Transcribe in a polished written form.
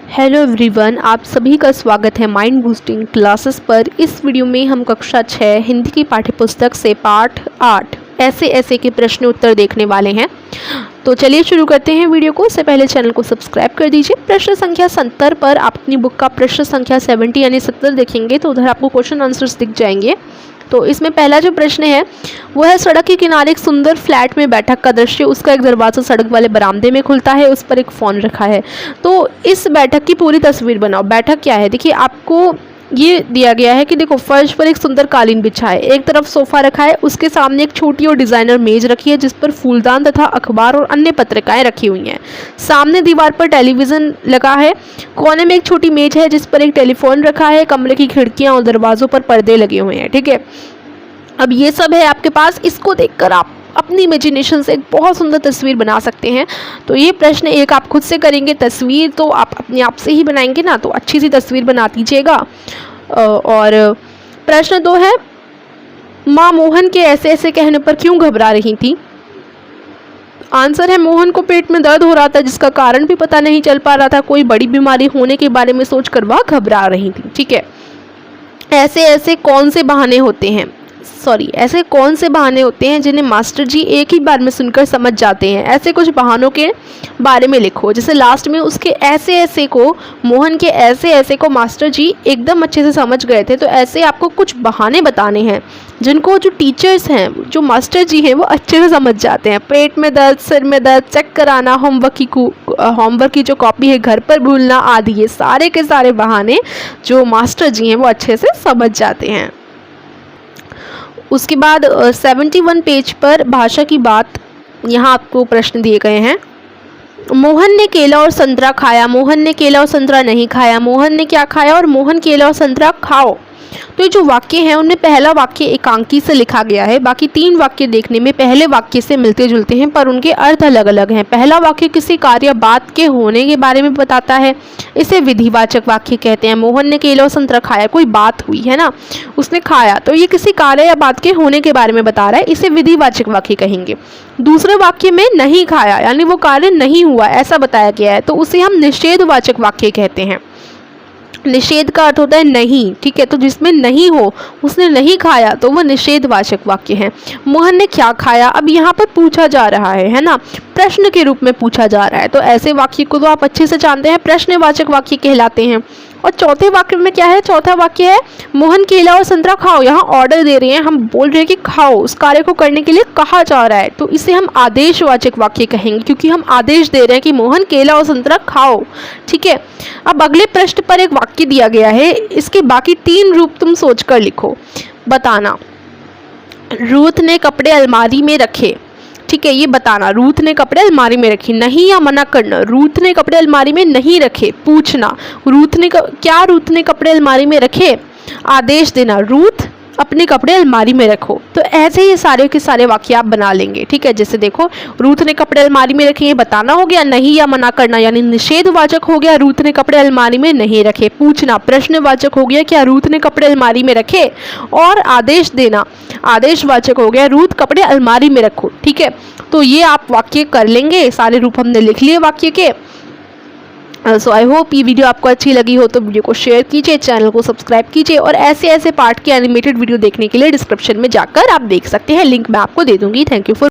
Hello everyone, आप सभी का स्वागत है माइंड बूस्टिंग क्लासेस पर। इस वीडियो में हम कक्षा 6 हिंदी की पाठ्यपुस्तक से पाठ 8 ऐसे ऐसे के प्रश्न उत्तर देखने वाले हैं। तो चलिए शुरू करते हैं वीडियो को। उससे पहले चैनल को सब्सक्राइब कर दीजिए। प्रश्न संख्या 70 पर आप अपनी बुक का प्रश्न संख्या 70 यानी 70 देखेंगे तो उधर आपको क्वेश्चन आंसर्स दिख जाएंगे। तो इसमें पहला जो प्रश्न है वो है, सड़क के किनारे एक सुंदर फ्लैट में बैठक का दृश्य, उसका एक दरवाजा सड़क वाले बरामदे में खुलता है, उस पर एक फ़ोन रखा है। तो इस बैठक की पूरी तस्वीर बनाओ। बैठक क्या है, देखिए आपको ये दिया गया है कि देखो फर्श पर एक सुंदर कालीन बिछा है, एक तरफ सोफा रखा है, उसके सामने एक छोटी और डिजाइनर मेज रखी है जिस पर फूलदान तथा अखबार और अन्य पत्रिकाएं रखी हुई हैं। सामने दीवार पर टेलीविजन लगा है, कोने में एक छोटी मेज है जिस पर एक टेलीफोन रखा है, कमरे की खिड़कियां और दरवाजों पर पर्दे लगे हुए हैं। ठीक है, अब ये सब है आपके पास। इसको देखकर आप अपनी इमेजिनेशन से एक बहुत सुंदर तस्वीर बना सकते हैं। तो ये प्रश्न एक आप खुद से करेंगे, तस्वीर तो आप अपने आप से ही बनाएंगे ना, तो अच्छी सी तस्वीर बना दीजिएगा। और प्रश्न 2 है, माँ मोहन के ऐसे ऐसे कहने पर क्यों घबरा रही थी। आंसर है, मोहन को पेट में दर्द हो रहा था जिसका कारण भी पता नहीं चल पा रहा था। कोई बड़ी बीमारी होने के बारे में सोचकर वह घबरा रही थी। ठीक है, ऐसे ऐसे कौन से बहाने होते हैं, ऐसे कौन से बहाने होते हैं जिन्हें मास्टर जी एक ही बार में सुनकर समझ जाते हैं। ऐसे कुछ बहानों के बारे में लिखो। जैसे लास्ट में उसके ऐसे ऐसे को, मोहन के ऐसे ऐसे को मास्टर जी एकदम अच्छे से समझ गए थे। तो ऐसे आपको कुछ बहाने बताने हैं जिनको जो टीचर्स हैं, जो मास्टर जी हैं, वो अच्छे से समझ जाते हैं। पेट में दर्द, सिर में दर्द, चक्कर आना, होमवर्क की जो कॉपी है घर पर भूलना आदि, ये सारे के सारे बहाने जो मास्टर जी हैं वो अच्छे से समझ जाते हैं। उसके बाद 71 पेज पर भाषा की बात, यहाँ आपको प्रश्न दिए गए हैं। मोहन ने केला और संतरा खाया, मोहन ने केला और संतरा नहीं खाया, मोहन ने क्या खाया और मोहन केला और संतरा खाओ। तो ये जो वाक्य हैं उनमें पहला वाक्य एकांकी से लिखा गया है, बाकी 3 वाक्य देखने में पहले वाक्य से मिलते जुलते हैं पर उनके अर्थ अलग अलग हैं। पहला वाक्य किसी कार्य बात के होने के बारे में बताता है, इसे विधिवाचक वाक्य कहते हैं। मोहन ने केला और संतरा खाया, कोई बात हुई है ना, उसने खाया, तो ये किसी कार्य या बात के होने के बारे में बता रहा है, इसे विधिवाचक वाक्य कहेंगे। दूसरे वाक्य में नहीं खाया यानी वो कार्य नहीं हुआ ऐसा बताया गया है, तो उसे हम निषेधवाचक वाक्य कहते हैं। निषेध का अर्थ होता है नहीं। ठीक है, तो जिसमें नहीं हो, उसने नहीं खाया, तो वह निषेधवाचक वाक्य है। मोहन ने क्या खाया, अब यहाँ पर पूछा जा रहा है ना, प्रश्न के रूप में पूछा जा रहा है, तो ऐसे वाक्य को तो आप अच्छे से जानते हैं, प्रश्नवाचक वाक्य कहलाते हैं। और चौथे वाक्य में क्या है, चौथा वाक्य है, मोहन केला और संतरा खाओ। यहाँ ऑर्डर दे रहे हैं, हम बोल रहे हैं कि खाओ, उस कार्य को करने के लिए कहा जा रहा है, तो इसे हम आदेशवाचक वाक्य कहेंगे क्योंकि हम आदेश दे रहे हैं कि मोहन केला और संतरा खाओ। ठीक है, अब अगले प्रश्न पर एक वाक्य दिया गया है, इसके बाकी 3 रूप तुम सोचकर लिखो। बताना, रूथ ने कपड़े अलमारी में रखे। ठीक है, ये बताना, रूथ ने कपड़े अलमारी में रखे। नहीं या मना करना, रूथ ने कपड़े अलमारी में नहीं रखे। पूछना, रूथ ने कपड़े अलमारी में रखे। आदेश देना, रूथ अपने कपड़े अलमारी में रखो। तो ऐसे ही सारे के सारे वाक्य आप बना लेंगे। ठीक है, जैसे देखो, रूथ ने कपड़े अलमारी में रखे, ये बताना हो गया। नहीं या मना करना यानी निषेधवाचक हो गया, रूथ ने कपड़े अलमारी में नहीं रखे। पूछना प्रश्नवाचक हो गया, क्या रूथ ने कपड़े अलमारी में रखे। और आदेश देना आदेशवाचक हो गया, रूथ कपड़े अलमारी में रखो। ठीक है, तो ये आप वाक्य कर लेंगे, सारे रूप हमने लिख लिए वाक्य के। सो आई होप ये वीडियो आपको अच्छी लगी हो तो वीडियो को शेयर कीजिए, चैनल को सब्सक्राइब कीजिए, और ऐसे ऐसे पार्ट के एनिमेटेड वीडियो देखने के लिए डिस्क्रिप्शन में जाकर आप देख सकते हैं, लिंक मैं आपको दे दूंगी। Thank you for